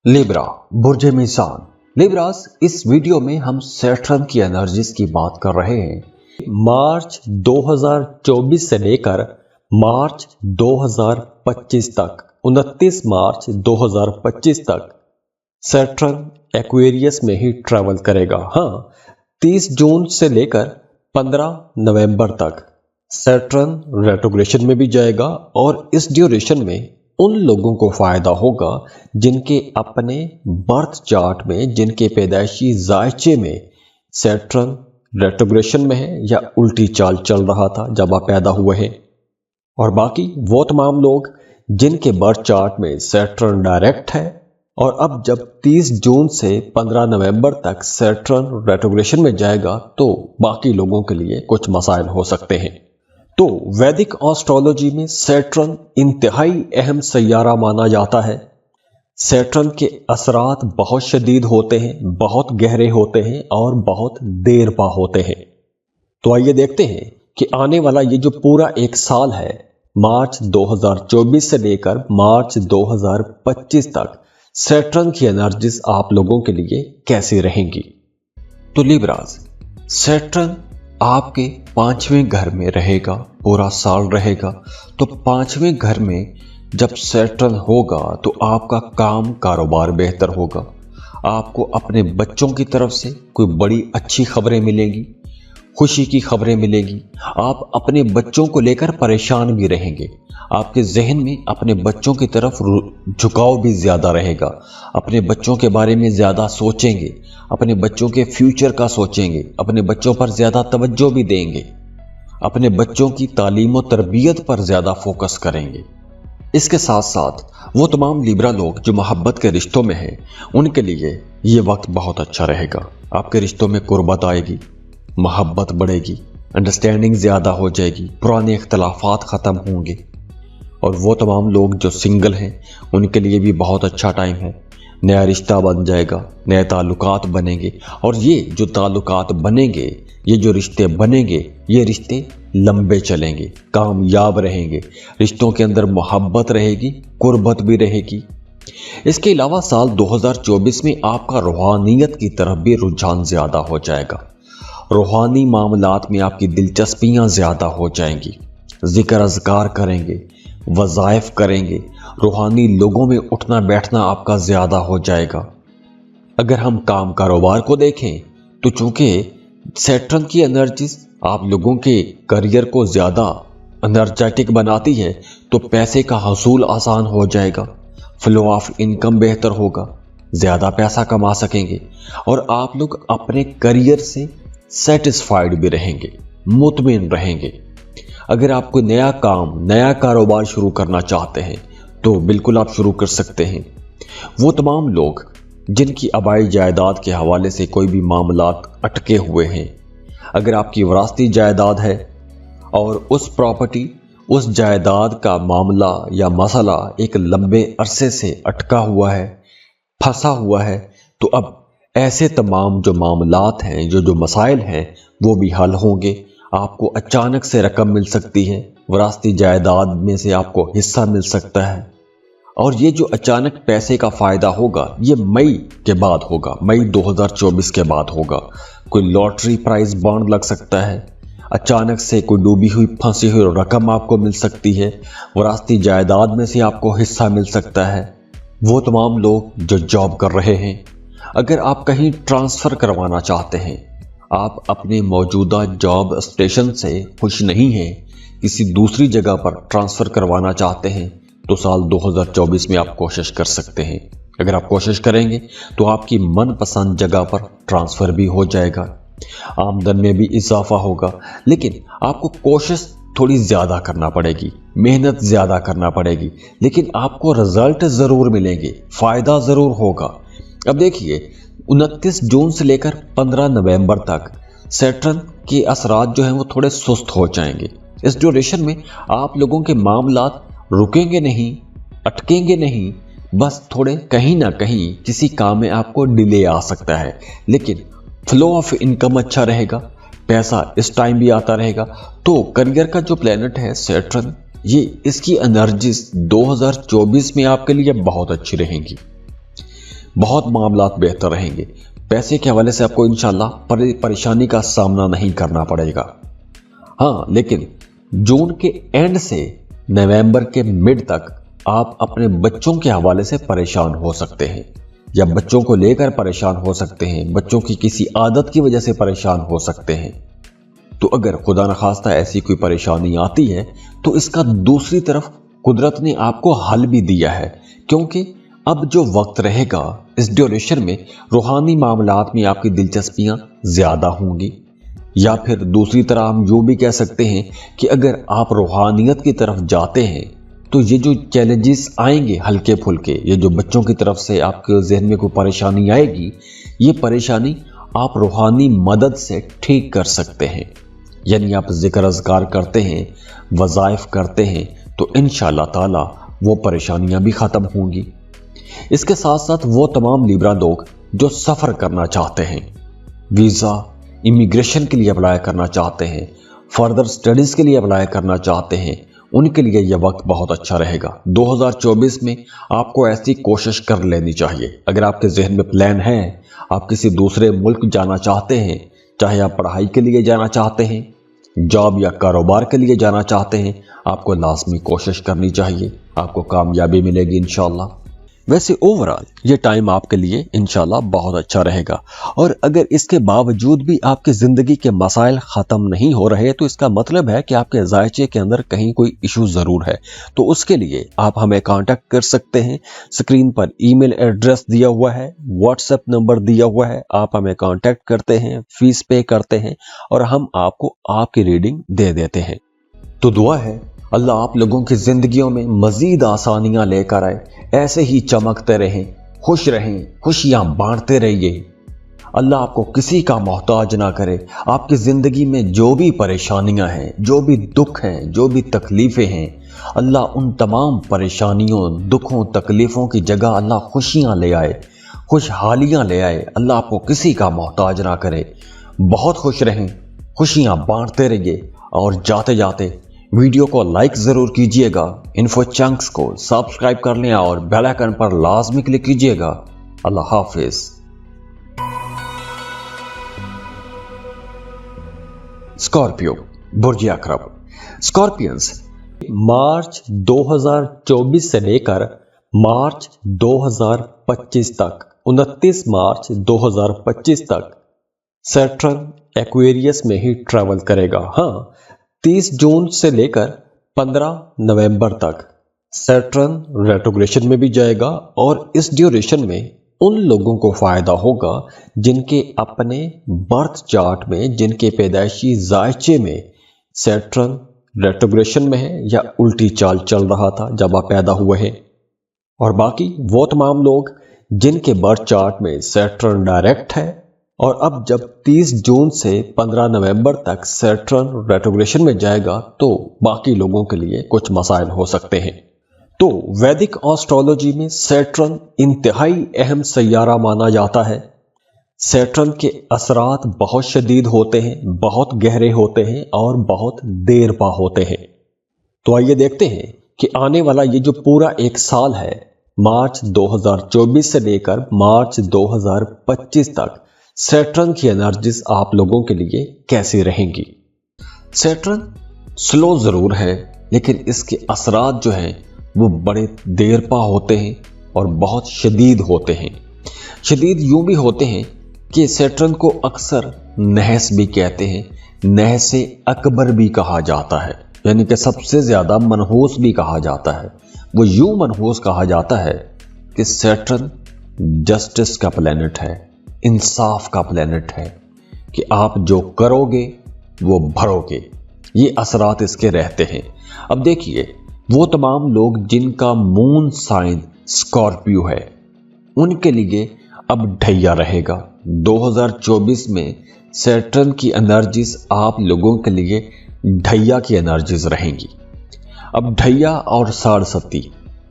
Libra बुर्ज मीज़ान। Libras, इस video में हम सैटर्न की एनर्जीज की बात कर रहे हैं। मार्च 2024 से लेकर मार्च 2025 तक, 29 मार्च 2025 तक सैटर्न एक्वेरियस में ही ट्रैवल करेगा। हाँ, 30 जून से लेकर 15 नवंबर तक सैटर्न रेट्रोग्रेशन में भी जाएगा और इस ड्यूरेशन में उन लोगों को फायदा होगा जिनके अपने बर्थ चार्ट में, जिनके पैदाइशी जायचे में सैटर्न रेट्रोग्रेशन में है या उल्टी चाल चल रहा था जब आप पैदा हुए हैं। और बाकी वो तमाम लोग जिनके बर्थ चार्ट में सैटर्न डायरेक्ट है और अब जब 30 जून से 15 नवंबर तक सैटर्न रेट्रोग्रेशन में जाएगा तो बाकी लोगों के लिए कुछ मसाइल हो सकते हैं। तो वैदिक एस्ट्रोलॉजी में सैटर्न इंतहाई अहम सैयारा माना जाता है। सैटर्न के असरात बहुत शदीद होते हैं, बहुत गहरे होते हैं और बहुत देर पा होते हैं। तो आइए देखते हैं कि आने वाला ये जो पूरा एक साल है, मार्च 2024 से लेकर मार्च 2025 तक सैटर्न की एनर्जीज आप लोगों के लिए कैसी रहेंगी। तो लिब्रास, सैटर्न आपके 5वें घर में रहेगा, पूरा साल रहेगा। तो 5वें घर में जब सैटर्न होगा तो आपका काम कारोबार बेहतर होगा। आपको अपने बच्चों की तरफ से कोई बड़ी अच्छी खबरें मिलेंगी, खुशी की खबरें मिलेंगी। आप अपने बच्चों को लेकर परेशान भी रहेंगे। आपके जहन में अपने बच्चों की तरफ झुकाव भी ज़्यादा रहेगा। अपने बच्चों के बारे में ज़्यादा सोचेंगे, अपने बच्चों के फ्यूचर का सोचेंगे, अपने बच्चों पर ज़्यादा तवज्जो भी देंगे, अपने बच्चों की तालीम और तरबियत पर ज़्यादा फोकस करेंगे। इसके साथ साथ वो तमाम लिब्रा लोग जो मोहब्बत के रिश्तों में हैं, उनके लिए ये वक्त बहुत अच्छा रहेगा। आपके रिश्तों में कुर्बत आएगी, मोहब्बत बढ़ेगी, अंडरस्टैंडिंग ज़्यादा हो जाएगी, पुराने इख्तलाफात ख़त्म होंगे। और वो तमाम लोग जो सिंगल हैं उनके लिए भी बहुत अच्छा टाइम है। नया रिश्ता बन जाएगा, नए ताल्लुकात बनेंगे और ये जो ताल्लुकात बनेंगे, ये जो रिश्ते बनेंगे, ये रिश्ते लंबे चलेंगे, कामयाब रहेंगे। रिश्तों के अंदर मोहब्बत रहेगी, कुर्बत भी रहेगी। इसके अलावा साल 2024 में आपका रूहानियत की तरफ भी रुझान ज़्यादा हो जाएगा। रूहानी मामलात में आपकी दिलचस्पियाँ ज़्यादा हो जाएंगी। जिक्र अज़कार करेंगे, वज़ाइफ करेंगे, रूहानी लोगों में उठना बैठना आपका ज़्यादा हो जाएगा। अगर हम काम कारोबार को देखें तो चूँकि सैटर्न की एनर्जीज आप लोगों के करियर को ज़्यादा एनर्जेटिक बनाती है तो पैसे का हसूल आसान हो जाएगा, फ्लो ऑफ इनकम बेहतर होगा, ज़्यादा पैसा कमा सकेंगे और आप लोग अपने करियर से सेटिस्फाइड भी रहेंगे, मुतमिन रहेंगे। अगर आप कोई नया काम, नया कारोबार शुरू करना चाहते हैं तो बिल्कुल आप शुरू कर सकते हैं। वो तमाम लोग जिनकी आबाई जायदाद के हवाले से कोई भी मामलात अटके हुए हैं, अगर आपकी विरासती जायदाद है और उस प्रॉपर्टी, उस जायदाद का मामला या मसला एक लंबे अरसे से अटका हुआ है, फंसा हुआ है, तो अब ऐसे तमाम जो मामलात हैं, जो मसाइल हैं, वो भी हल होंगे। आपको अचानक से रकम मिल सकती है, विरासती जायदाद में से आपको हिस्सा मिल सकता है और ये जो अचानक पैसे का फ़ायदा होगा ये मई के बाद होगा, मई 2024 के बाद होगा। कोई लॉटरी प्राइस बॉन्ड लग सकता है, अचानक से कोई डूबी हुई फंसी हुई रकम आपको मिल सकती है, विरासती जायदाद में से आपको हिस्सा मिल सकता है। वो तमाम लोग जो जॉब कर रहे हैं, अगर आप कहीं ट्रांसफ़र करवाना चाहते हैं, आप अपने मौजूदा जॉब स्टेशन से खुश नहीं हैं, किसी दूसरी जगह पर ट्रांसफ़र करवाना चाहते हैं, तो साल 2024 में आप कोशिश कर सकते हैं। अगर आप कोशिश करेंगे तो आपकी मनपसंद जगह पर ट्रांसफ़र भी हो जाएगा, आमदन में भी इजाफा होगा। लेकिन आपको कोशिश थोड़ी ज़्यादा करना पड़ेगी, मेहनत ज़्यादा करना पड़ेगी, लेकिन आपको रिज़ल्ट ज़रूर मिलेंगे, फ़ायदा ज़रूर होगा। अब देखिए, 29 जून से लेकर 15 नवंबर तक सैटर्न के असरात जो हैं वो थोड़े सुस्त हो जाएंगे। इस ड्यूरेशन में आप लोगों के मामलात रुकेंगे नहीं, अटकेंगे नहीं, बस थोड़े कहीं ना कहीं किसी काम में आपको डिले आ सकता है, लेकिन फ्लो ऑफ इनकम अच्छा रहेगा, पैसा इस टाइम भी आता रहेगा। तो करियर का जो प्लैनेट है सैटर्न, ये इसकी एनर्जीज 2024 में आपके लिए बहुत अच्छी रहेंगी। बहुत मामलात बेहतर रहेंगे। पैसे के हवाले से आपको इंशाल्लाह परेशानी का सामना नहीं करना पड़ेगा। हाँ, लेकिन जून के एंड से नवंबर के मिड तक आप अपने बच्चों के हवाले से परेशान हो सकते हैं, या बच्चों को लेकर परेशान हो सकते हैं, बच्चों की किसी आदत की वजह से परेशान हो सकते हैं। तो अगर खुदा न खास्ता ऐसी कोई परेशानी आती है तो इसका दूसरी तरफ कुदरत ने आपको हल भी दिया है, क्योंकि अब जो वक्त रहेगा इस ड्यूरेशन में रूहानी मामलात में आपकी दिलचस्पियां ज्यादा होंगी। या फिर दूसरी तरह हम यूं भी कह सकते हैं कि अगर आप रूहानियत की तरफ जाते हैं तो ये जो चैलेंजेस आएंगे हल्के फुल्के, ये जो बच्चों की तरफ से आपके जहन में कोई परेशानी आएगी, ये परेशानी आप रूहानी मदद से ठीक कर सकते हैं। यानी आप जिक्र अज़कार करते हैं, वज़ाइफ करते हैं, तो इंशाअल्लाह ताला वो परेशानियां भी ख़त्म होंगी। इसके साथ साथ वो तमाम लिब्रा लोग जो सफ़र करना चाहते हैं, वीज़ा इमिग्रेशन के लिए अप्लाई करना चाहते हैं, फर्दर स्टडीज़ के लिए अप्लाई करना चाहते हैं, उनके लिए यह वक्त बहुत अच्छा रहेगा। 2024 में आपको ऐसी कोशिश कर लेनी चाहिए। अगर आपके जहन में प्लान है, आप किसी दूसरे मुल्क जाना चाहते हैं, चाहे आप पढ़ाई के लिए जाना चाहते हैं, जॉब या कारोबार के लिए जाना चाहते हैं, आपको लाजमी कोशिश करनी चाहिए, आपको कामयाबी मिलेगी इंशाल्लाह। वैसे ओवरऑल ये टाइम आपके लिए इंशाल्लाह बहुत अच्छा रहेगा। और अगर इसके बावजूद भी आपकी ज़िंदगी के मसाइल ख़त्म नहीं हो रहे तो इसका मतलब है कि आपके ज़ायचे के अंदर कहीं कोई इशू ज़रूर है। तो उसके लिए आप हमें कांटेक्ट कर सकते हैं। स्क्रीन पर ईमेल एड्रेस दिया हुआ है, व्हाट्सएप नंबर दिया हुआ है, आप हमें कांटेक्ट करते हैं, फीस पे करते हैं और हम आपको आपकी रीडिंग दे देते हैं। तो दुआ है अल्लाह आप लोगों की ज़िंदगियों में मज़ीद आसानियाँ लेकर आए, ऐसे ही चमकते रहें, खुश रहें, खुशियाँ बांटते रहिए। अल्लाह आपको किसी का मोहताज ना करे। आपकी ज़िंदगी में जो भी परेशानियाँ हैं, जो भी दुख हैं, जो भी तकलीफ़ें हैं, अल्लाह उन तमाम परेशानियों, दुखों, तकलीफ़ों की जगह अल्लाह खुशियाँ ले आए, खुशहालियाँ ले आए। अल्लाह आपको किसी का मोहताज ना करे। बहुत खुश रहें, खुशियाँ बांटते रहिए और जाते जाते वीडियो को लाइक ज़रूर कीजिएगा, इन्फो चंक्स को सब्सक्राइब कर लें और बेल आइकन पर लाजमी क्लिक कीजिएगा। अल्लाह हाफिज़। स्कॉर्पियो, बुर्ज अकरब। स्कॉर्पियंस मार्च 2024 से लेकर मार्च 2025 तक, 29 मार्च 2025 तक सैटर्न एक्वेरियस में ही ट्रैवल करेगा। हाँ, 30 जून से लेकर 15 नवंबर तक सैटर्न रेट्रोग्रेशन में भी जाएगा और इस ड्यूरेशन में उन लोगों को फायदा होगा जिनके अपने बर्थ चार्ट में, जिनके पैदाइशी जायचे में सैटर्न रेट्रोग्रेशन में है या उल्टी चाल चल रहा था जब आप पैदा हुए हैं। और बाकी वो तमाम लोग जिनके बर्थ चार्ट में सैटर्न डायरेक्ट है और अब जब 30 जून से 15 नवंबर तक सैटर्न रेट्रोग्रेशन में जाएगा तो बाकी लोगों के लिए कुछ मसाइल हो सकते हैं। तो वैदिक एस्ट्रोलॉजी में सैटर्न इंतहाई अहम सैयारा माना जाता है। सैटर्न के असरात बहुत शदीद होते हैं, बहुत गहरे होते हैं और बहुत देर पा होते हैं। तो आइए देखते हैं कि आने वाला ये जो पूरा एक साल है, मार्च 2024 से लेकर मार्च 2025 तक सैटर्न की एनर्जीज आप लोगों के लिए कैसी रहेंगी। सैटर्न स्लो ज़रूर है लेकिन इसके असरात जो हैं वो बड़े देर पा होते हैं और बहुत शदीद होते हैं। शदीद यूं भी होते हैं कि सैटर्न को अक्सर नहस भी कहते हैं, नहसे अकबर भी कहा जाता है, यानी कि सबसे ज़्यादा मनहूस भी कहा जाता है। वो यूं मनहूस कहा जाता है कि सैटर्न जस्टिस का प्लैनेट है, इंसाफ का प्लैनेट है, कि आप जो करोगे वो भरोगे। ये असरात इसके रहते हैं। अब देखिए, वो तमाम लोग जिनका मून साइन स्कॉर्पियो है उनके लिए अब ढैया रहेगा। 2024 में सैटर्न की एनर्जीज आप लोगों के लिए ढैया की एनर्जीज रहेंगी। अब ढैया और साढ़सती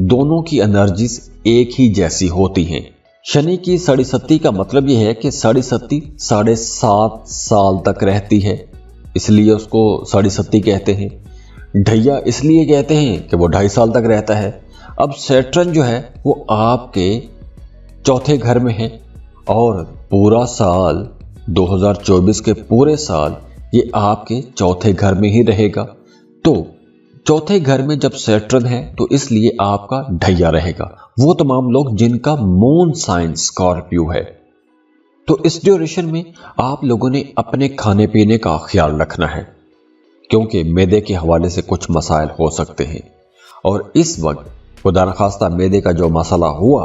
दोनों की एनर्जीज एक ही जैसी होती हैं। शनि की साढ़सती का मतलब यह है कि साढ़सती 7.5 साल तक रहती है, इसलिए उसको साढ़सती कहते हैं। ढैया इसलिए कहते हैं कि वो 2.5 साल तक रहता है। अब सैटर्न जो है वो आपके चौथे घर में है और पूरा साल 2024 के पूरे साल ये आपके चौथे घर में ही रहेगा। तो चौथे घर में जब सैटर्न है तो इसलिए आपका ढैया रहेगा वो तमाम लोग जिनका मून साइन स्कॉर्पियो है। तो इस ड्यूरेशन में आप लोगों ने अपने खाने पीने का ख्याल रखना है, क्योंकि मैदे के हवाले से कुछ मसाइल हो सकते हैं और इस वक्त खुदा न खास्ता मैदे का जो मसला हुआ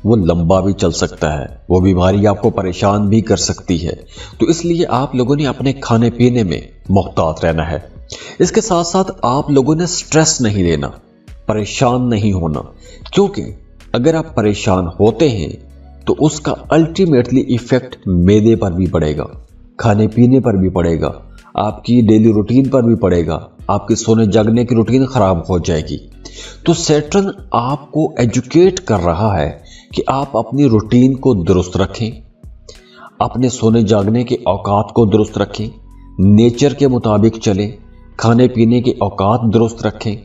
वो लंबा भी चल सकता है, वो बीमारी आपको परेशान भी कर सकती है। तो इसलिए आप लोगों ने अपने खाने पीने में मुहतात रहना है। इसके साथ साथ आप लोगों ने स्ट्रेस नहीं लेना, परेशान नहीं होना, क्योंकि अगर आप परेशान होते हैं तो उसका अल्टीमेटली इफेक्ट मैदे पर भी पड़ेगा, खाने पीने पर भी पड़ेगा, आपकी डेली रूटीन पर भी पड़ेगा, आपकी सोने जागने की रूटीन खराब हो जाएगी। तो सैटर्न आपको एजुकेट कर रहा है कि आप अपनी रूटीन को दुरुस्त रखें, अपने सोने जागने के औकात को दुरुस्त रखें, नेचर के मुताबिक चलें, खाने पीने के औकात दुरुस्त रखें।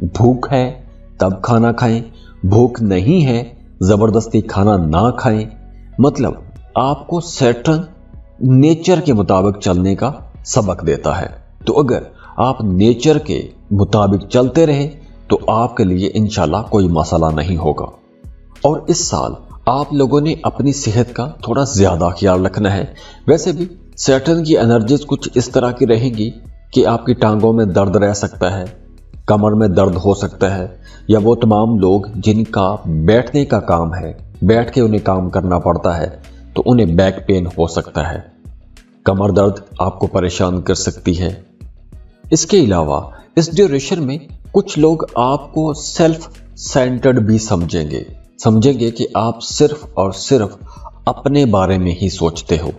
भूख है तब खाना खाएं, भूख नहीं है ज़बरदस्ती खाना ना खाएं। मतलब आपको सैटर्न नेचर के मुताबिक चलने का सबक देता है। तो अगर आप नेचर के मुताबिक चलते रहे तो आपके लिए इंशाल्लाह कोई मसला नहीं होगा। और इस साल आप लोगों ने अपनी सेहत का थोड़ा ज़्यादा ख्याल रखना है। वैसे भी सैटर्न की एनर्जीज कुछ इस तरह की रहेंगी कि आपकी टांगों में दर्द रह सकता है, कमर में दर्द हो सकता है, या वो तमाम लोग जिनका बैठने का काम है, बैठ के उन्हें काम करना पड़ता है तो उन्हें बैक पेन हो सकता है, कमर दर्द आपको परेशान कर सकती है। इसके अलावा इस ड्यूरेशन में कुछ लोग आपको सेल्फ सेंटर्ड भी समझेंगे कि आप सिर्फ और सिर्फ अपने बारे में ही सोचते हो।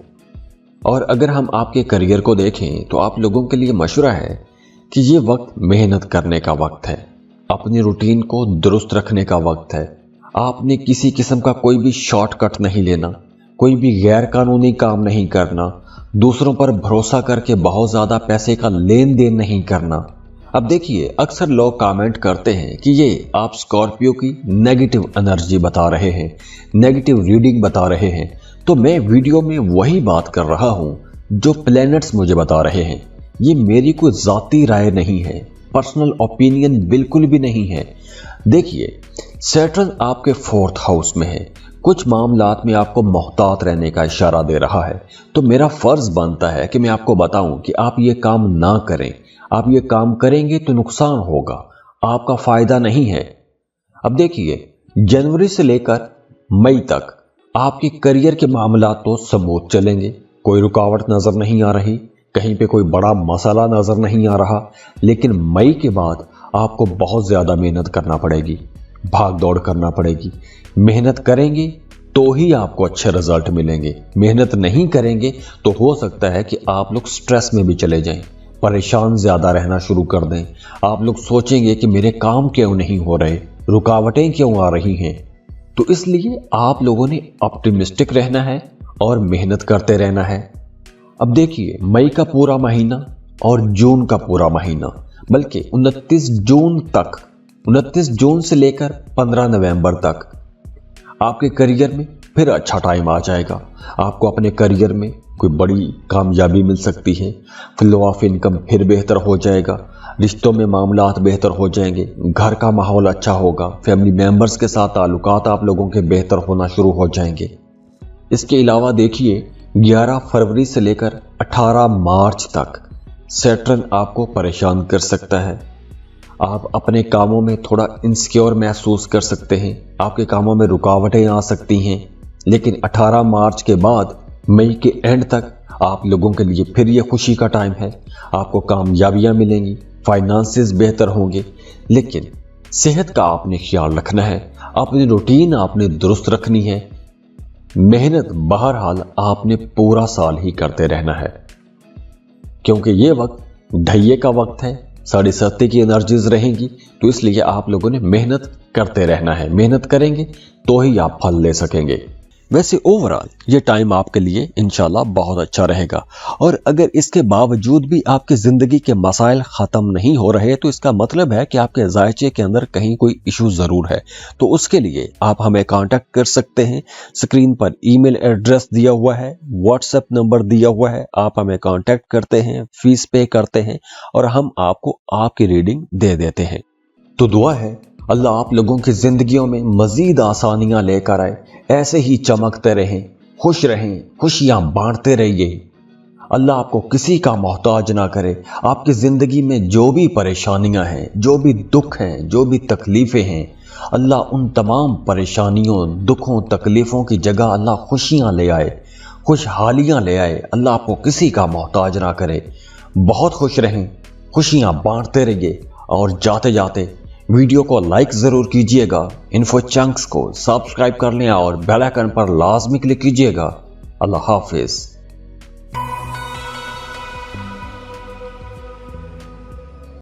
और अगर हम आपके करियर को देखें तो आप लोगों के लिए मशवरा है कि ये वक्त मेहनत करने का वक्त है, अपनी रूटीन को दुरुस्त रखने का वक्त है। आपने किसी किस्म का कोई भी शॉर्टकट नहीं लेना, कोई भी गैर कानूनी काम नहीं करना, दूसरों पर भरोसा करके बहुत ज़्यादा पैसे का लेन देन नहीं करना। अब देखिए, अक्सर लोग कमेंट करते हैं कि ये आप स्कॉर्पियो की नेगेटिव एनर्जी बता रहे हैं, नेगेटिव रीडिंग बता रहे हैं। तो मैं वीडियो में वही बात कर रहा हूं जो प्लैनेट्स मुझे बता रहे हैं। ये मेरी कोई ज़ाती राय नहीं है, पर्सनल ओपिनियन बिल्कुल भी नहीं है। देखिए, सैटर्न आपके 4th हाउस में है, कुछ मामलात में आपको मोहतात रहने का इशारा दे रहा है। तो मेरा फर्ज बनता है कि मैं आपको बताऊं कि आप ये काम ना करें। आप ये काम करेंगे तो नुकसान होगा, आपका फायदा नहीं है। अब देखिए, जनवरी से लेकर मई तक आपके करियर के मामला तो स्मूथ चलेंगे, कोई रुकावट नजर नहीं आ रही, कहीं पे कोई बड़ा मसला नजर नहीं आ रहा। लेकिन मई के बाद आपको बहुत ज्यादा मेहनत करना पड़ेगी, भाग दौड़ करना पड़ेगी। मेहनत करेंगे तो ही आपको अच्छे रिजल्ट मिलेंगे, मेहनत नहीं करेंगे तो हो सकता है कि आप लोग स्ट्रेस में भी चले जाएं, परेशान ज्यादा रहना शुरू कर दें। आप लोग सोचेंगे कि मेरे काम क्यों नहीं हो रहे, रुकावटें क्यों आ रही हैं। तो इसलिए आप लोगों ने ऑप्टिमिस्टिक रहना है और मेहनत करते रहना है। अब देखिए, मई का पूरा महीना और जून का पूरा महीना, बल्कि 29 जून तक, 29 जून से लेकर 15 नवंबर तक आपके करियर में फिर अच्छा टाइम आ जाएगा। आपको अपने करियर में कोई बड़ी कामयाबी मिल सकती है, फ्लो ऑफ इनकम फिर बेहतर हो जाएगा, रिश्तों में मामलात बेहतर हो जाएंगे, घर का माहौल अच्छा होगा, फैमिली मेंबर्स के साथ ताल्लुकात आप लोगों के बेहतर होना शुरू हो जाएंगे। इसके अलावा देखिए, 11 फरवरी से लेकर 18 मार्च तक सैटर्न आपको परेशान कर सकता है। आप अपने कामों में थोड़ा इनसिक्योर महसूस कर सकते हैं, आपके कामों में रुकावटें आ सकती हैं। लेकिन 18 मार्च के बाद मई के एंड तक आप लोगों के लिए फिर ये खुशी का टाइम है, आपको कामयाबियां मिलेंगी, फाइनेंसेस बेहतर होंगे। लेकिन सेहत का आपने ख्याल रखना है, अपनी रूटीन आपने दुरुस्त रखनी है। मेहनत बहरहाल आपने पूरा साल ही करते रहना है, क्योंकि ये वक्त ढैये का वक्त है, 7.5 की एनर्जीज रहेंगी। तो इसलिए आप लोगों ने मेहनत करते रहना है, मेहनत करेंगे तो ही आप फल ले सकेंगे। वैसे ओवरऑल ये टाइम आपके लिए इंशाल्लाह बहुत अच्छा रहेगा। और अगर इसके बावजूद भी आपकी ज़िंदगी के मसाइल ख़त्म नहीं हो रहे तो इसका मतलब है कि आपके जायचे के अंदर कहीं कोई इशू ज़रूर है। तो उसके लिए आप हमें कांटेक्ट कर सकते हैं। स्क्रीन पर ईमेल एड्रेस दिया हुआ है, व्हाट्सएप नंबर दिया हुआ है, आप हमें कांटेक्ट करते हैं, फीस पे करते हैं और हम आपको आपकी रीडिंग दे देते हैं। तो दुआ है अल्लाह आप लोगों की ज़िंदगियों में मज़ीद आसानियाँ लेकर आए, ऐसे ही चमकते रहें, खुश रहें, खुशियाँ बांटते रहिए। अल्लाह आपको किसी का मोहताज ना करे। आपकी ज़िंदगी में जो भी परेशानियां हैं, जो भी दुख हैं, जो भी तकलीफ़ें हैं, अल्लाह उन तमाम परेशानियों, दुखों, तकलीफ़ों की जगह अल्लाह खुशियां ले आए, खुशहालियां ले आए। अल्लाह आपको किसी का मोहताज ना करे। बहुत खुश रहें, खुशियां बांटते रहिए और जाते जाते वीडियो को लाइक ज़रूर कीजिएगा। इन्फो चंक्स को सब्सक्राइब कर लें और बेल आइकन पर लाजमी क्लिक कीजिएगा। अल्लाह हाफिज़।